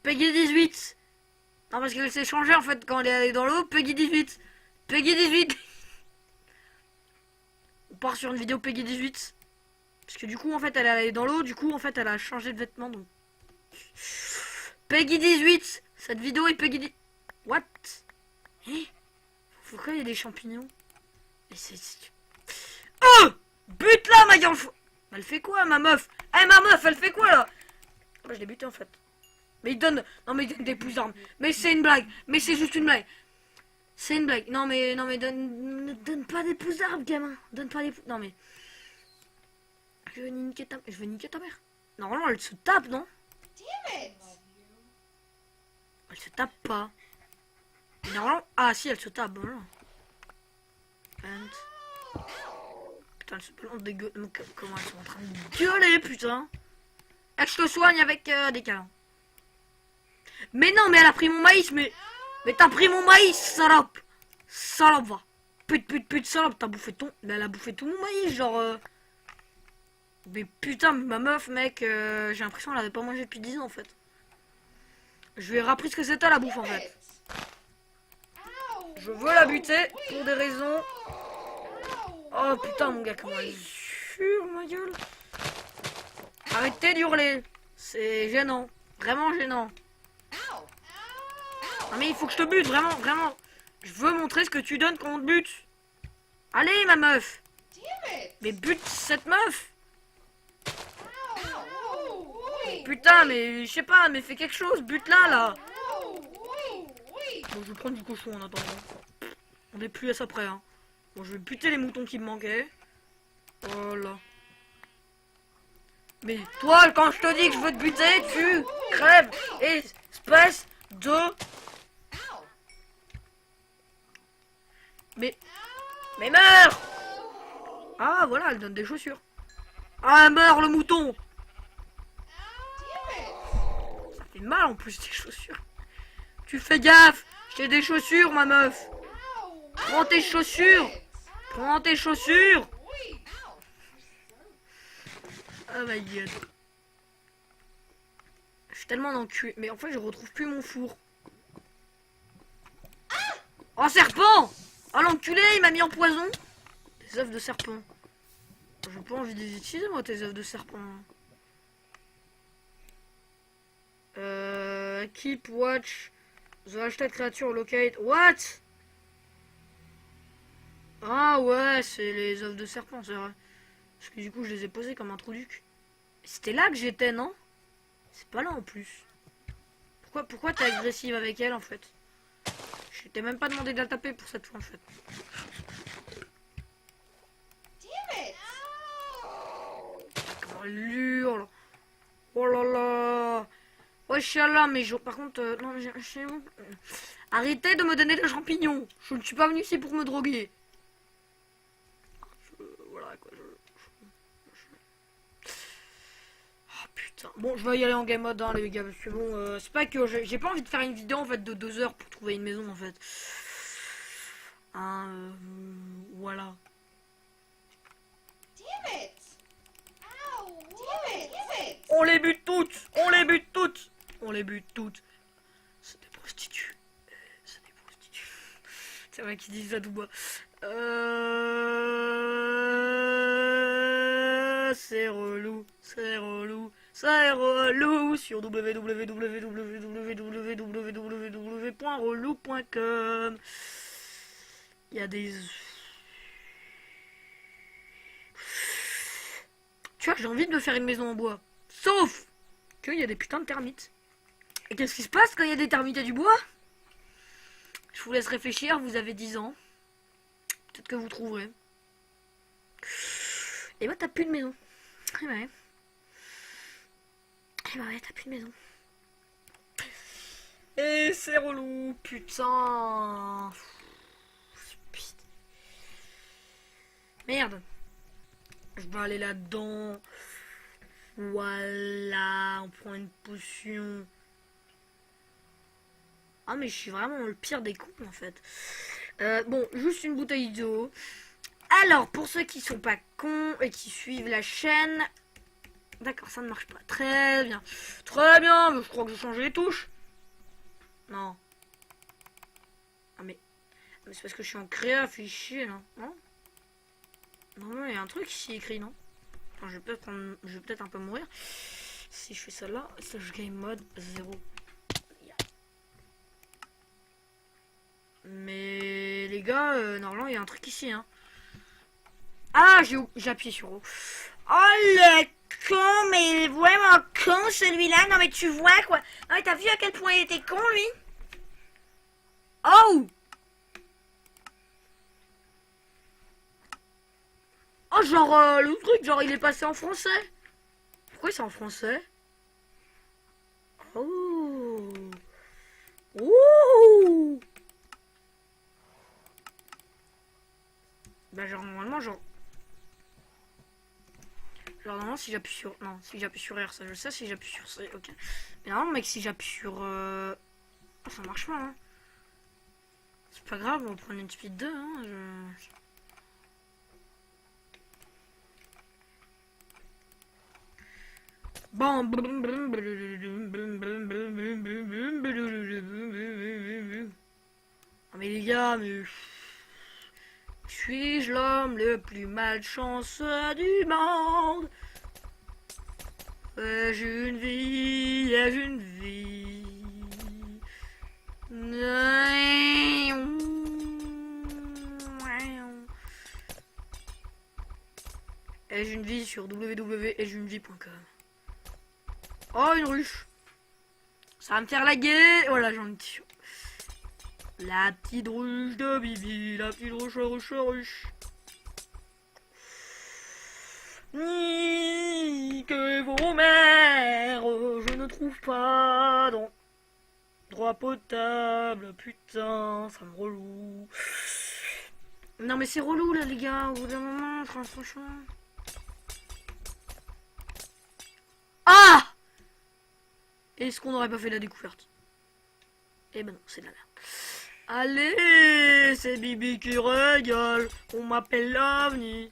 Peggy 18. Non, parce qu'elle s'est changée en fait quand elle est allée dans l'eau. Peggy 18. Peggy 18. On part sur une vidéo Peggy 18. Parce que du coup, en fait, elle est allée dans l'eau. Du coup, en fait, elle a changé de vêtements. Donc... Peggy 18. Cette vidéo est Peggy 18. What? Pourquoi il y a des champignons? Mais c'est... Oh! Bute là, ma gueule! Elle fait quoi, ma meuf? Ma meuf, elle fait quoi, là? Je l'ai buté, en fait. Mais il donne... Non, mais il donne des pouces d'armes. Mais c'est une blague. Mais c'est juste une blague. C'est une blague. Non, mais ne donne pas des pouces d'armes, gamin. Donne pas des pouces... Non, mais... Je vais niquer ta mère. Normalement, elle se tape, non? Elle se tape pas. Normalement... Ah, si, elle se tape. Voilà. Putain, elles se plantent des gueules. Comment elles sont en train de gueuler, putain. Je te soigne avec des câlins. Mais non, mais elle a pris mon maïs, mais t'as pris mon maïs, salope. Salope, va. Pute, salope, t'as bouffé ton... Mais elle a bouffé tout mon maïs, genre... Mais putain, ma meuf, mec, j'ai l'impression qu'elle avait pas mangé depuis 10 ans, en fait. Je lui ai rappris ce que c'était, la bouffe, en fait. Je veux la buter, pour des raisons... Oh, putain, mon gars, comment elle jure, ma gueule. Arrêtez d'hurler. C'est gênant. Vraiment gênant. Non mais il faut que je te bute, vraiment, vraiment. Je veux montrer ce que tu donnes quand on te bute. Allez, ma meuf. Mais bute cette meuf. Putain, mais je sais pas, mais fais quelque chose, bute-la, là. Bon, je vais prendre du cochon en attendant. On n'est plus à ça près, hein. Bon, je vais buter les moutons qui me manquaient. Voilà. Mais toi, quand je te dis que je veux te buter, tu crèves. Espèce de... Mais meurs. Ah, voilà, elle donne des chaussures. Ah, meurs, le mouton. Ça fait mal, en plus, tes chaussures. Tu fais gaffe. J'ai des chaussures, ma meuf. Prends tes chaussures. Prends tes chaussures. Oh my god. Je suis tellement enculé. Mais en fait, je retrouve plus mon four. Oh, serpent. Oh, l'enculé, il m'a mis en poison. Des œufs de serpent. J'ai pas envie de les utiliser, moi, tes œufs de serpent. Keep watch the hashtag creature locate. What? Ah ouais, c'est les œufs de serpent, c'est vrai. Parce que du coup, je les ai posés comme un trou duc. C'était là que j'étais, non? C'est pas là en plus. Pourquoi t'es agressive avec elle en fait? Je t'ai même pas demandé de la taper pour cette fois en fait. Comment elle hurle. Oh là là. Wesh là, mais par contre, non mais arrêtez de me donner des champignons. Je ne suis pas venu ici pour me droguer. Voilà quoi. Ah putain. Bon, je vais y aller en game mode, hein, les gars, parce que bon, c'est pas que j'ai pas envie de faire une vidéo en fait de 2 heures pour trouver une maison en fait. Hein, voilà. On les bute toutes. On les bute toutes. On les bute toutes. C'est des prostituées. C'est des prostituées. C'est vrai qu'ils disent ça tout bas. C'est relou. C'est relou. C'est relou sur www.relou.com. Il y a des... Tu vois, j'ai envie de me faire une maison en bois. Sauf qu'il y a des putains de termites. Et qu'est-ce qui se passe quand il y a des termites et du bois? Je vous laisse réfléchir, vous avez 10 ans. Peut-être que vous trouverez. Et bah t'as plus de maison. Et ouais. Et bah ouais, t'as plus de maison. Et c'est relou, putain. Merde. Je dois aller là-dedans. Voilà, on prend une potion. Ah mais je suis vraiment le pire des cons en fait. Bon, juste une bouteille d'eau. Alors, pour ceux qui sont pas cons et qui suivent la chaîne... D'accord, ça ne marche pas. Très bien. Très bien, mais je crois que j'ai changé les touches. Non. Ah mais c'est parce que je suis en créa fichier là. Non, non, il y a un truc ici écrit, non? Enfin, je vais peut-être un peu mourir. Si je fais ça là, slash game mode 0. Mais les gars, normalement il y a un truc ici, hein. Ah, j'ai appuyé sur O. Oh le con, mais il est vraiment con celui-là. Non mais tu vois quoi. Non mais t'as vu à quel point il était con lui? Oh. Oh genre le truc, genre il est passé en français. Pourquoi c'est en français? Oh. Ouh. Bah genre normalement genre normalement si j'appuie sur... Non, si j'appuie sur R ça je sais, si j'appuie sur C, ok. Mais normalement mec si j'appuie sur... Oh, ça marche pas hein. C'est pas grave, on va prendre une speed 2 hein. Bon. Oh, mais les gars, mais... Suis-je l'homme le plus malchanceux du monde? Ai-je une vie, ai-je une vie? Ai-je une vie sur www.ai-je-une-vie.com. Oh, une ruche. Ça va me faire laguer. Voilà, j'en ai dessus. La petite ruche de Bibi, la petite ruche. Ni que vos mères, je ne trouve pas d'endroit potable. Putain, ça me relou. Non mais c'est relou là les gars, au bout d'un moment, franchement. Ah! Est-ce qu'on n'aurait pas fait la découverte? Eh ben non, c'est de la merde. Allez, c'est Bibi qui régale. On m'appelle l'OVNI.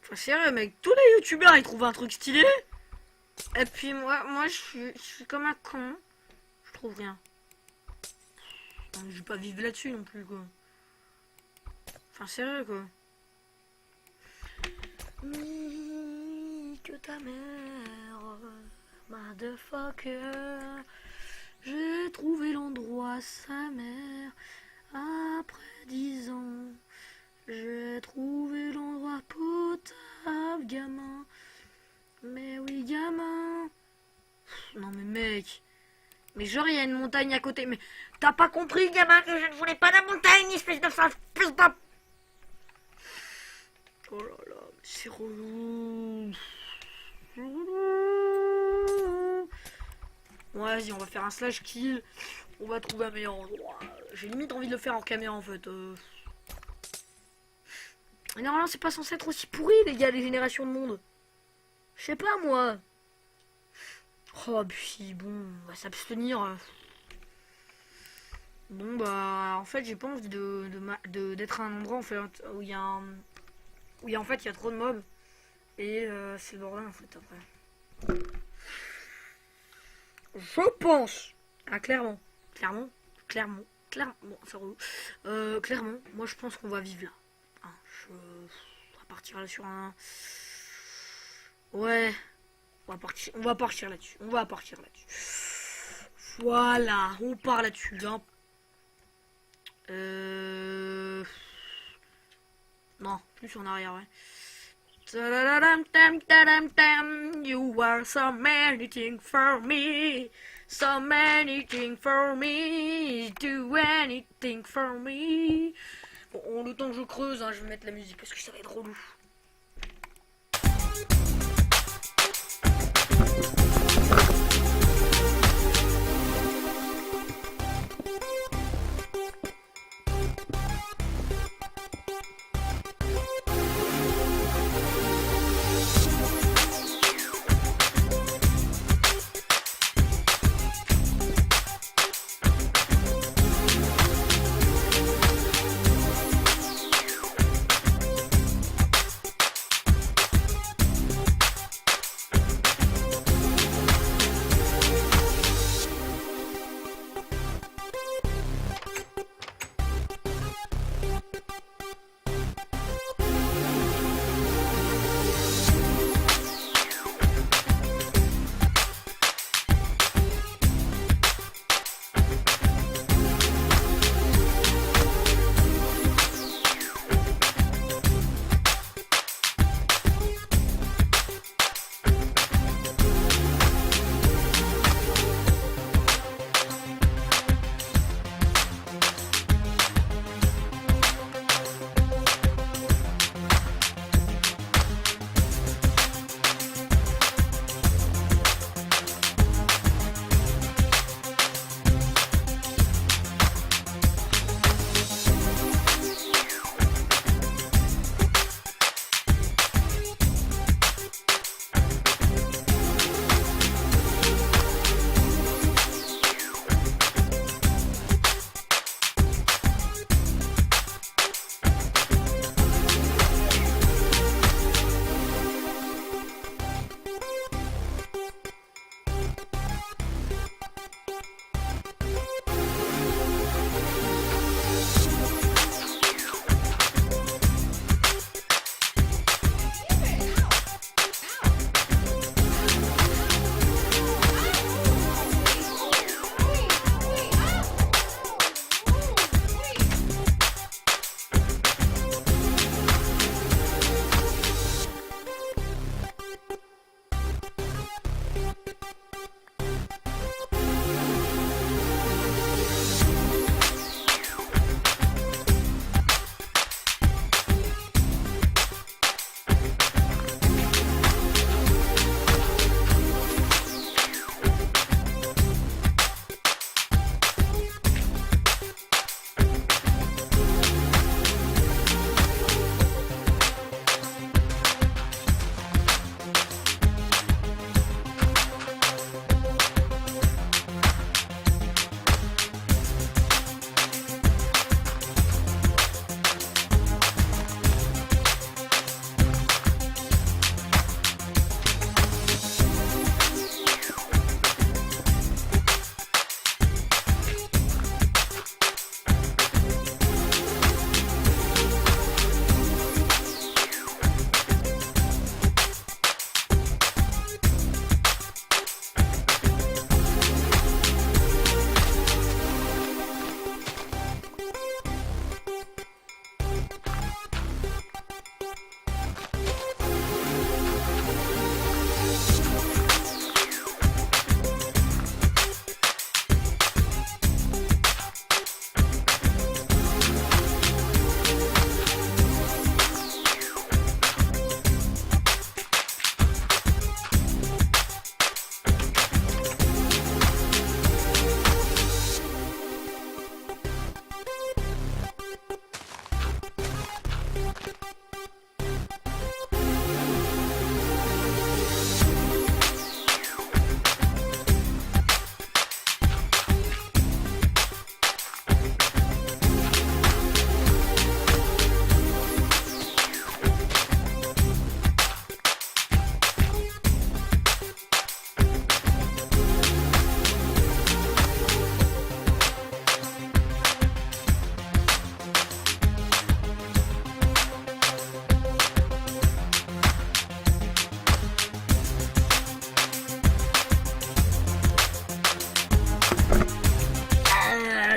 Enfin, sérieux, mec, tous les youtubeurs ils trouvent un truc stylé. Et puis moi je suis comme un con. Je trouve rien. Je vais pas vivre là-dessus non plus, quoi. Enfin, sérieux, quoi. Que ta mère Motherfucker. J'ai trouvé l'endroit, sa mère. Après 10 ans. J'ai trouvé l'endroit potable, gamin. Mais oui, gamin. Non mais mec. Mais genre il y a une montagne à côté. Mais t'as pas compris, gamin, que je ne voulais pas la montagne, espèce de sale, espèce de... Oh là là, c'est relou. Ouais, vas-y, on va faire un slash kill. On va trouver un meilleur endroit. J'ai limite envie de le faire en caméra en fait. Et normalement, c'est pas censé être aussi pourri, les gars, les générations de monde. Je sais pas moi. Oh, puis bon, on va s'abstenir. Bon, bah, en fait, j'ai pas envie d'être à un endroit en fait, où il y a où il y a, en fait, il y a trop de mobs. Et c'est le bordel en fait après. Je pense. Ah, clairement. Clairement. Bon, c'est relou. Clairement, moi je pense qu'on va vivre là. Hein, on va partir là sur un. Ouais. On va partir là-dessus. Voilà, on part là-dessus. Hein. Non, plus en arrière, ouais. You are so many things for me. So many things for me. Do anything for me. Bon, le temps que je creuse, hein, je vais mettre la musique parce que ça va être relou.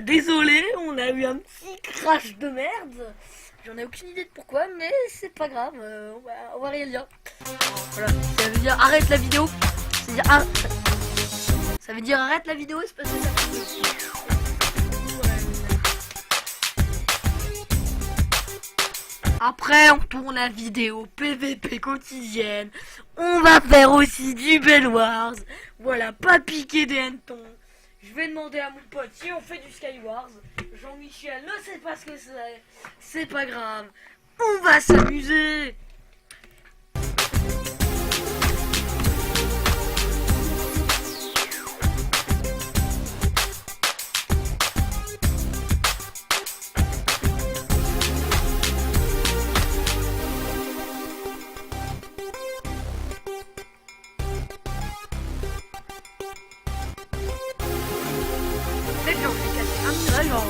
Désolé, on a eu un petit crash de merde. J'en ai aucune idée de pourquoi, mais c'est pas grave, on va rien dire. Voilà, ça veut dire arrête la vidéo. Ça veut dire arrête la vidéo et c'est passé ça. Après, on tourne la vidéo PVP quotidienne. On va faire aussi du Bell Wars. Voilà, pas piquer des hannetons. Je vais demander à mon pote si on fait du Skywars. Jean-Michel ne sait pas ce que c'est. C'est pas grave. On va s'amuser. Peut-être j'en fais casser un petit là, genre...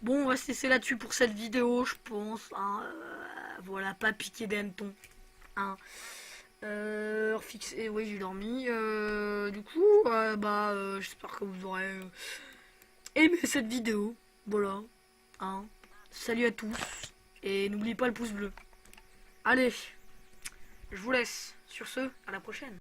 Bon, on va se laisser là-dessus pour cette vidéo, je pense. Hein, voilà, pas piquer des hannetons. Hein. Fixé, oui, j'ai dormi. Du coup, j'espère que vous aurez aimé cette vidéo. Voilà. Hein. Salut à tous. Et n'oubliez pas le pouce bleu. Allez, je vous laisse. Sur ce, à la prochaine.